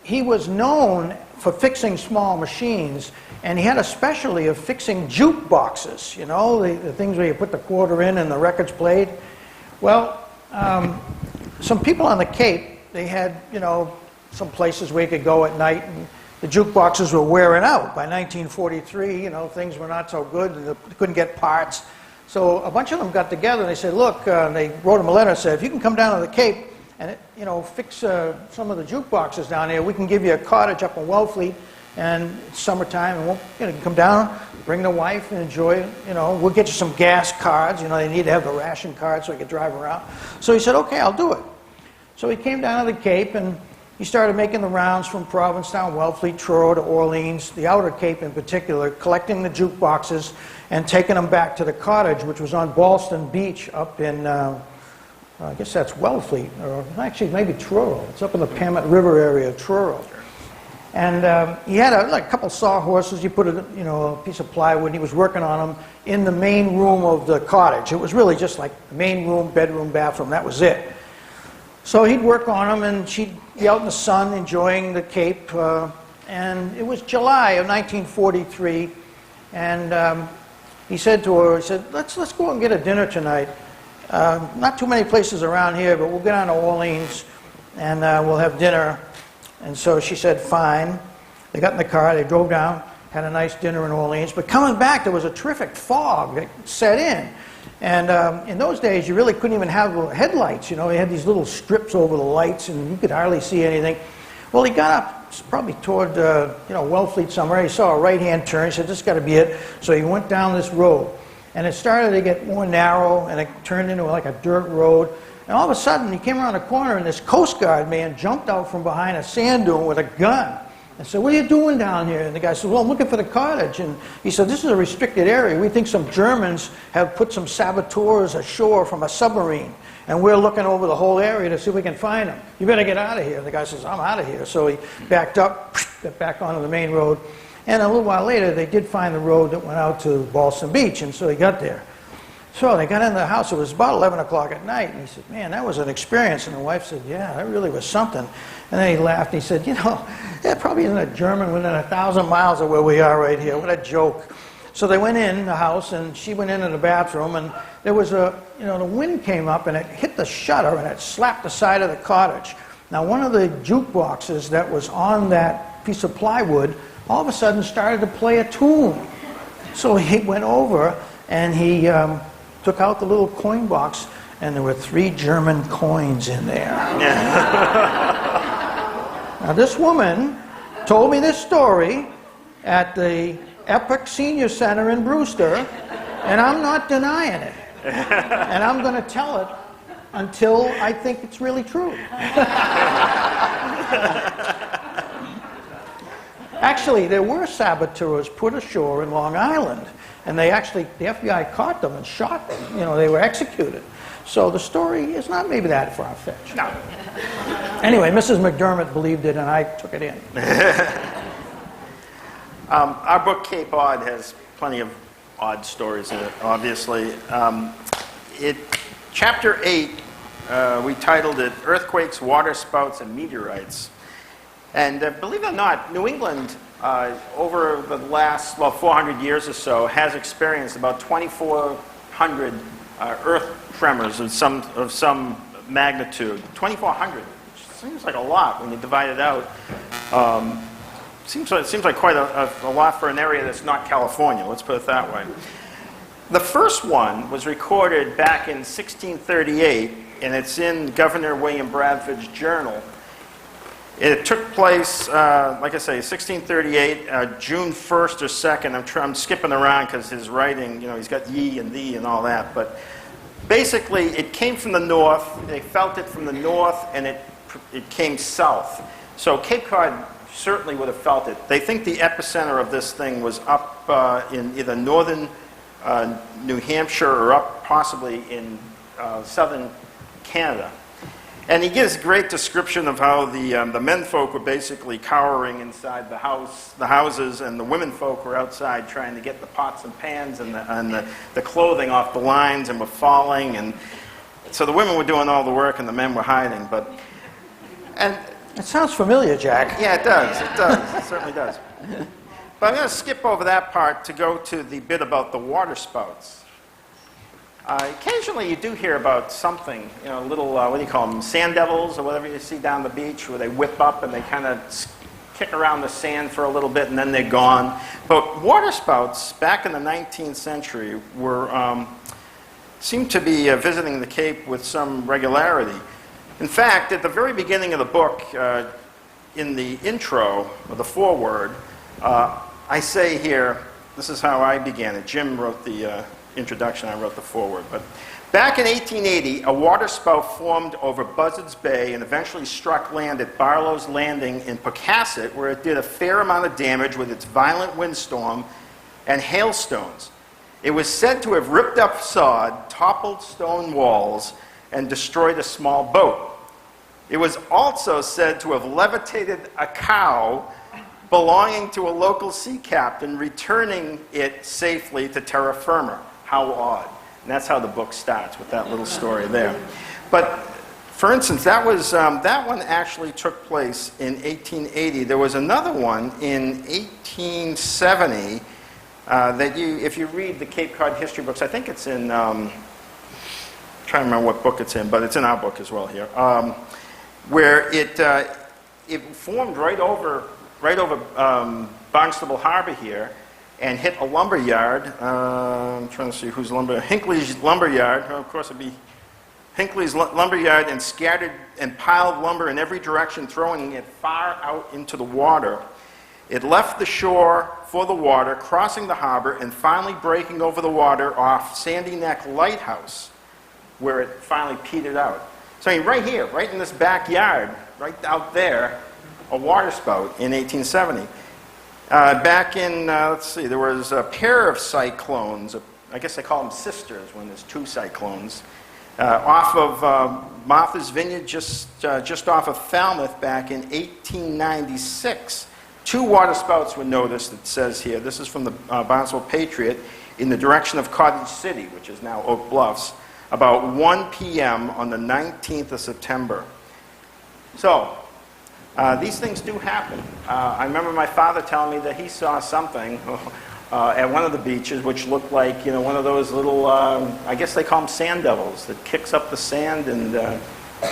he was known for fixing small machines, and he had a specialty of fixing jukeboxes, you know, the things where you put the quarter in and the record's played. Well, some people on the Cape, they had, you know, some places where you could go at night, and the jukeboxes were wearing out. By 1943, you know, things were not so good, and they couldn't get parts. So a bunch of them got together, and they said, look, they wrote him a letter and said, if you can come down to the Cape and, you know, fix some of the jukeboxes down here, we can give you a cottage up in Wellfleet, and it's summertime, and we'll, you know, you can come down, bring the wife, and enjoy it. You know, we'll get you some gas cards. You know, they need to have the ration card so you can drive around. So he said, okay, I'll do it. So he came down to the Cape, and he started making the rounds from Provincetown, Wellfleet, Truro to Orleans, the Outer Cape in particular, collecting the jukeboxes and taking them back to the cottage, which was on Ballston Beach up in, I guess that's Wellfleet, or actually maybe Truro. It's up in the Pamet River area of Truro. And he had a couple sawhorses. You put a piece of plywood, and he was working on them in the main room of the cottage. It was really just like the main room, bedroom, bathroom. That was it. So he'd work on them, and she'd be out in the sun enjoying the Cape. And it was July of 1943, and he said to her, he said, let's go out and get a dinner tonight. Not too many places around here, but we'll get on to Orleans, and we'll have dinner. And so she said, fine. They got in the car, they drove down, had a nice dinner in Orleans. But coming back, there was a terrific fog that set in. And in those days, you really couldn't even have headlights. You know, they had these little strips over the lights, and you could hardly see anything. Well, he got up probably toward, Wellfleet somewhere. He saw a right-hand turn. He said, this has got to be it. So he went down this road. And it started to get more narrow, and it turned into like a dirt road. And all of a sudden, he came around a corner, and this Coast Guard man jumped out from behind a sand dune with a gun. And said, what are you doing down here? And the guy said, well, I'm looking for the cottage. And he said, this is a restricted area. We think some Germans have put some saboteurs ashore from a submarine. And we're looking over the whole area to see if we can find them. You better get out of here. And the guy says, I'm out of here. So he backed up, got back onto the main road. And a little while later, they did find the road that went out to Ballston Beach. And so he got there. So they got into the house. It was about 11 o'clock at night. And he said, man, that was an experience. And the wife said, yeah, that really was something. And then he laughed. And he said, you know, there probably isn't a German within 1,000 miles of where we are right here. What a joke. So they went in the house, and she went into the bathroom. And there was the wind came up, and it hit the shutter, and it slapped the side of the cottage. Now, one of the jukeboxes that was on that piece of plywood all of a sudden started to play a tune. So he went over and he took out the little coin box, and there were 3 German coins in there. Now this woman told me this story at the Epic Senior Center in Brewster, and I'm not denying it. And I'm going to tell it until I think it's really true. Actually, there were saboteurs put ashore in Long Island, and the FBI caught them and shot them. You know, they were executed. So the story is not maybe that far-fetched. No. Anyway, Mrs. McDermott believed it, and I took it in. Our book, Cape Odd, has plenty of odd stories in it, obviously. Chapter 8, we titled it Earthquakes, Waterspouts, and Meteorites. And believe it or not, New England, over the last 400 years or so, has experienced about 2,400 earth tremors of some magnitude. 2,400, which seems like a lot when you divide it out. Seems like quite a lot for an area that's not California, let's put it that way. The first one was recorded back in 1638, and it's in Governor William Bradford's journal. It took place, like I say, 1638, June 1st or 2nd. I'm skipping around because his writing, you know, he's got ye and thee and all that. But basically, it came from the north. They felt it from the north, and it came south. So Cape Cod certainly would have felt it. They think the epicenter of this thing was up in either northern New Hampshire or up possibly in southern Canada. And he gives a great description of how the menfolk were basically cowering inside the houses, and the womenfolk were outside trying to get the pots and pans and the clothing off the lines and were falling. And so the women were doing all the work and the men were hiding. It sounds familiar, Jack. Yeah, it does. It does. It certainly does. But I'm going to skip over that part to go to the bit about the waterspouts. Occasionally you do hear about something, you know, little, what do you call them, sand devils or whatever you see down the beach, where they whip up and they kind of kick around the sand for a little bit and then they're gone. But waterspouts back in the 19th century seemed to be visiting the Cape with some regularity. In fact, at the very beginning of the book, in the intro, or the foreword, I say here, this is how I began it. Jim wrote the introduction, I wrote the foreword. But back in 1880, a waterspout formed over Buzzards Bay and eventually struck land at Barlow's Landing in Pocasset, where it did a fair amount of damage with its violent windstorm and hailstones. It was said to have ripped up sod, toppled stone walls, and destroyed a small boat. It was also said to have levitated a cow belonging to a local sea captain, returning it safely to terra firma. How odd. And that's how the book starts, with that little story there. But, for instance, that one actually took place in 1880. There was another one in 1870 that if you read the Cape Cod history books, I think it's in, I'm trying to remember what book it's in, but it's in our book as well here, where it formed right over Barnstable Harbor here, and hit a lumber yard. I'm trying to see whose lumber. Hinckley's lumber yard. Oh, of course, it'd be Hinckley's lumber yard, and scattered and piled lumber in every direction, throwing it far out into the water. It left the shore for the water, crossing the harbor, and finally breaking over the water off Sandy Neck Lighthouse, where it finally petered out. So I mean, right here, right in this backyard, right out there, a waterspout in 1870. Back in, let's see, there was a pair of cyclones, I guess they call them sisters when there's two cyclones, off of Martha's Vineyard, just off of Falmouth back in 1896. 2 waterspouts were noticed, it says here. This is from the Barnstable Patriot, in the direction of Cottage City, which is now Oak Bluffs, about 1 p.m. on the 19th of September. So, these things do happen. I remember my father telling me that he saw something at one of the beaches which looked like, you know, one of those little, I guess they call them sand devils, that kicks up the sand and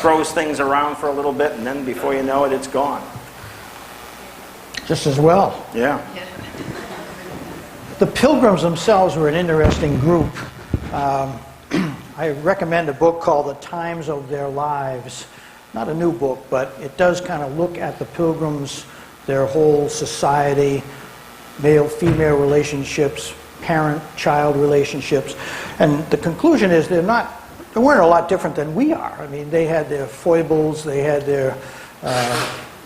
throws things around for a little bit, and then before you know it, it's gone. just as well. Yeah. The Pilgrims themselves were an interesting group. I recommend a book called The Times of Their Lives. Not a new book, but it does kind of look at the Pilgrims, their whole society, male-female relationships, parent-child relationships. And the conclusion is they weren't a lot different than we are. I mean, they had their foibles, they had their,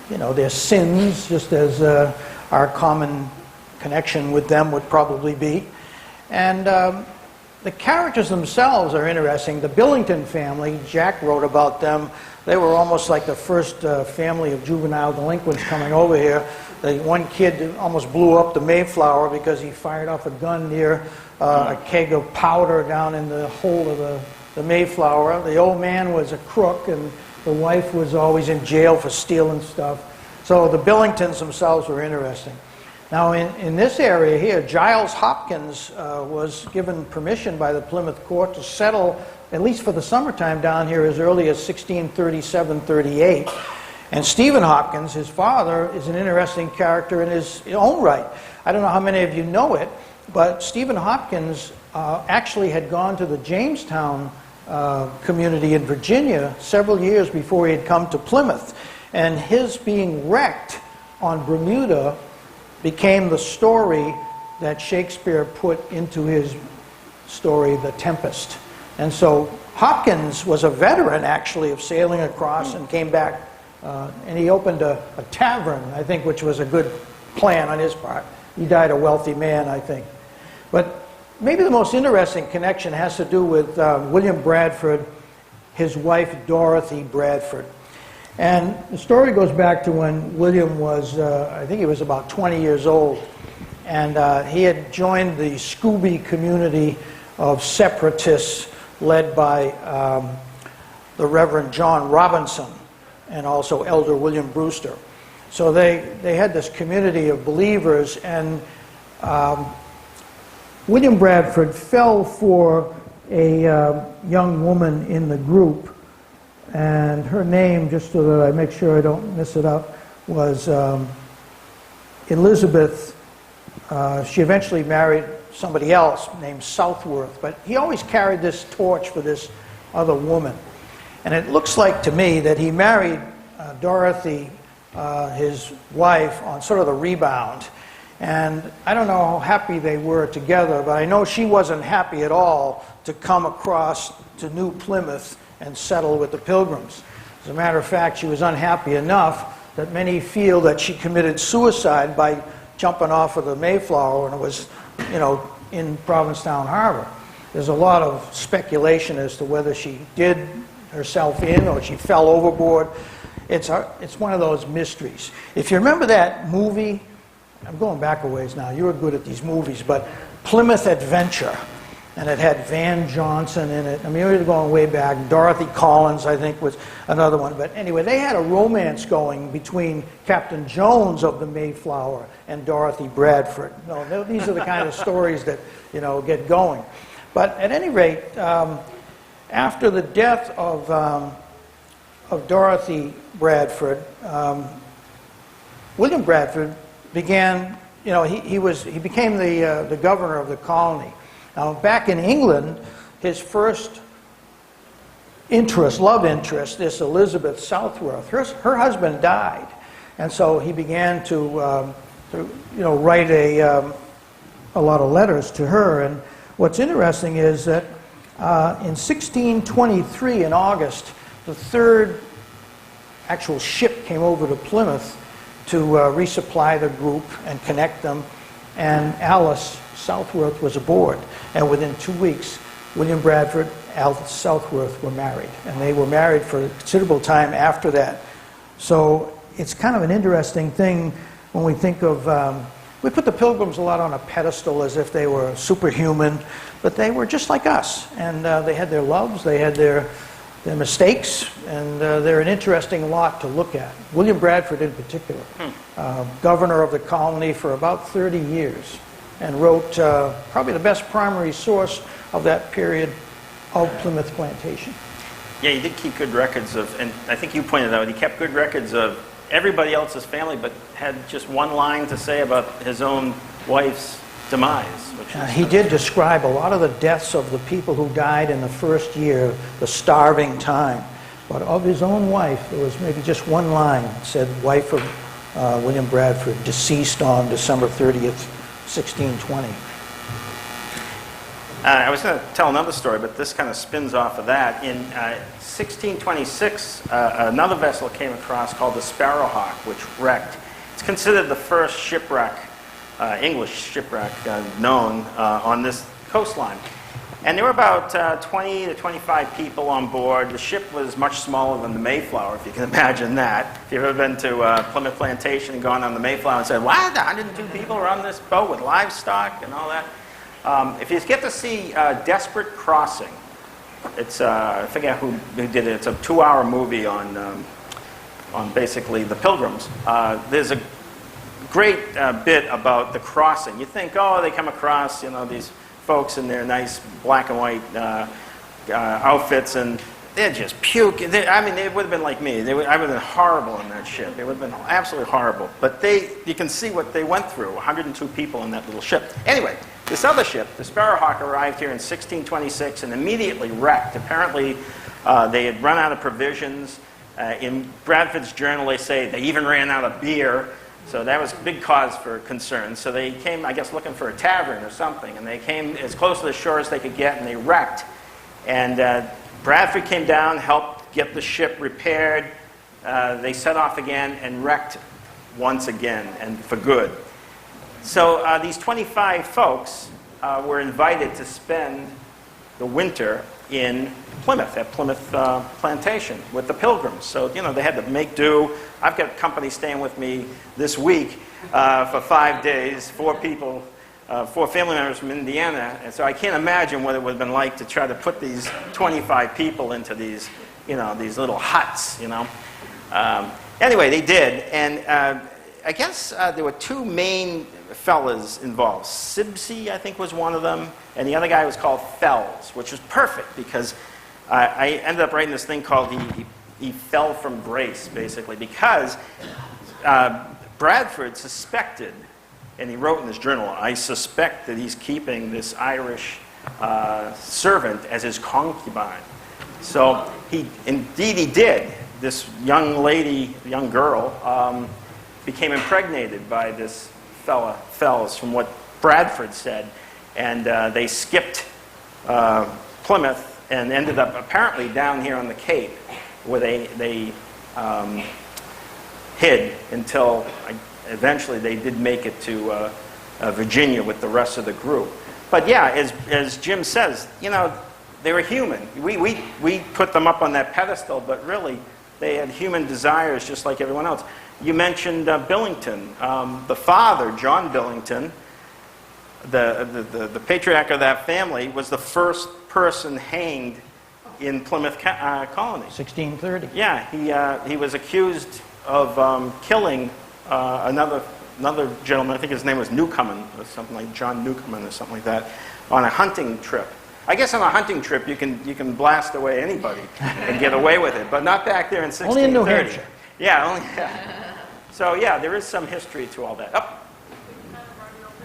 their sins, just as our common connection with them would probably be. And the characters themselves are interesting. The Billington family, Jack wrote about them. They were almost like the first family of juvenile delinquents coming over here. The one kid almost blew up the Mayflower because he fired off a gun near a keg of powder down in the hold of the Mayflower. The old man was a crook, and the wife was always in jail for stealing stuff. So the Billingtons themselves were interesting. Now, in this area here, Giles Hopkins was given permission by the Plymouth court to settle, at least for the summertime, down here as early as 1637-38. And Stephen Hopkins, his father, is an interesting character in his own right. I don't know how many of you know it, but Stephen Hopkins actually had gone to the Jamestown community in Virginia several years before he had come to Plymouth. And his being wrecked on Bermuda became the story that Shakespeare put into his story, The Tempest. And so Hopkins was a veteran, actually, of sailing across and came back, and he opened a tavern, I think, which was a good plan on his part. He died a wealthy man, I think. But maybe the most interesting connection has to do with William Bradford, his wife, Dorothy Bradford. And the story goes back to when William was, I think he was about 20 years old, and he had joined the Scooby community of separatists led by the Reverend John Robinson and also Elder William Brewster. So they had this community of believers, and William Bradford fell for a young woman in the group. And her name, just so that I make sure I don't mess it up, was Elizabeth. She eventually married somebody else named Southworth, but he always carried this torch for this other woman. And it looks like to me that he married Dorothy, his wife, on sort of the rebound. And I don't know how happy they were together, but I know she wasn't happy at all to come across to New Plymouth and settle with the Pilgrims. As a matter of fact, she was unhappy enough that many feel that she committed suicide by jumping off of the Mayflower when it was, in Provincetown Harbor. There's a lot of speculation as to whether she did herself in or she fell overboard. It's one of those mysteries. If you remember that movie, I'm going back a ways now, you were good at these movies, but Plymouth Adventure. And it had Van Johnson in it. I mean, we were going way back. Dorothy Collins, I think, was another one. But anyway, they had a romance going between Captain Jones of the Mayflower and Dorothy Bradford. These are the kind of stories that, get going. But at any rate, after the death of Dorothy Bradford, William Bradford began, he became the governor of the colony. Now, back in England, his first love interest, this Elizabeth Southworth, her husband died. And so he began to write a lot of letters to her. And what's interesting is that in 1623, in August, the third actual ship came over to Plymouth to resupply the group and connect them. And Alice Southworth was aboard. And within 2 weeks, William Bradford, Alice Southworth were married. And they were married for a considerable time after that. So it's kind of an interesting thing when we think of, we put the Pilgrims a lot on a pedestal as if they were superhuman, but they were just like us. And they had their loves, they had their mistakes, and they're an interesting lot to look at. William Bradford in particular, governor of the colony for about 30 years, and wrote probably the best primary source of that period of Plymouth plantation. Yeah, he did keep good records of, and I think you pointed out, he kept good records of everybody else's family, but had just one line to say about his own wife's demise. He did describe a lot of the deaths of the people who died in the first year, the starving time. But of his own wife, there was maybe just one line. It said, wife of William Bradford, deceased on December 30th, 1620. I was going to tell another story, but this kind of spins off of that. In 1626, another vessel came across called the Sparrowhawk, which wrecked. It's considered the first shipwreck, English shipwreck known on this coastline. And there were about 20 to 25 people on board. The ship was much smaller than the Mayflower, if you can imagine that. If you've ever been to Plymouth Plantation and gone on the Mayflower and said, what, 102 people are on this boat with livestock and all that? If you get to see Desperate Crossing, it's, I forget who did it, it's a 2-hour movie on basically the Pilgrims. There's a great bit about the crossing. You think, oh, they come across, you know, these folks in their nice black and white outfits, and they're just puking. I mean, they would have been like me. I would have been horrible in that ship. It would have been absolutely horrible. But you can see what they went through, 102 people in that little ship. Anyway, this other ship, the Sparrowhawk, arrived here in 1626 and immediately wrecked. Apparently, they had run out of provisions. In Bradford's journal, they say they even ran out of beer. So that was a big cause for concern. So they came, I guess, looking for a tavern or something. And they came as close to the shore as they could get, and they wrecked. And Bradford came down, helped get the ship repaired. They set off again and wrecked once again, and for good. So these 25 folks were invited to spend the winter in Plymouth, at Plymouth Plantation, with the Pilgrims. So, you know, they had to make do. I've got company staying with me this week for 5 days, 4 people, 4 family members from Indiana. And so I can't imagine what it would have been like to try to put these 25 people into these, you know, these little huts, you know. Anyway, they did. And I guess there were 2 main fellas involved. Sibsey, I think, was one of them, and the other guy was called Fells, which was perfect because I ended up writing this thing called he fell from grace, basically, because Bradford suspected, and he wrote in his journal, I suspect that he's keeping this Irish servant as his concubine. So indeed he did. This young lady, young girl, became impregnated by this fella, Fells, from what Bradford said, and they skipped Plymouth and ended up apparently down here on the Cape, where they hid until eventually they did make it to Virginia with the rest of the group. But yeah, as Jim says, you know, they were human. We put them up on that pedestal, but really they had human desires just like everyone else. You mentioned Billington. The father, John Billington, the patriarch of that family, was the first person hanged in Plymouth colony. 1630. Yeah, he was accused of killing another gentleman. I think his name was Newcomen, or something like John Newcomen, or something like that, on a hunting trip. I guess on a hunting trip you can blast away anybody and get away with it, but not back there in 1630. Only in New Hampshire. Yeah, only. Yeah. So yeah, there is some history to all that.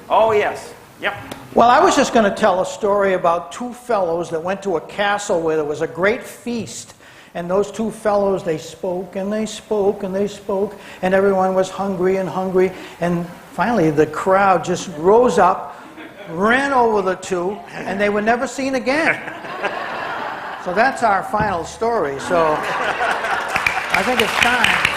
Oh yes. Yep. Well, I was just going to tell a story about 2 fellows that went to a castle where there was a great feast. And those 2 fellows, they spoke and they spoke and they spoke, and everyone was hungry and hungry. And finally, the crowd just rose up, ran over the 2, and they were never seen again. So that's our final story. So I think it's time.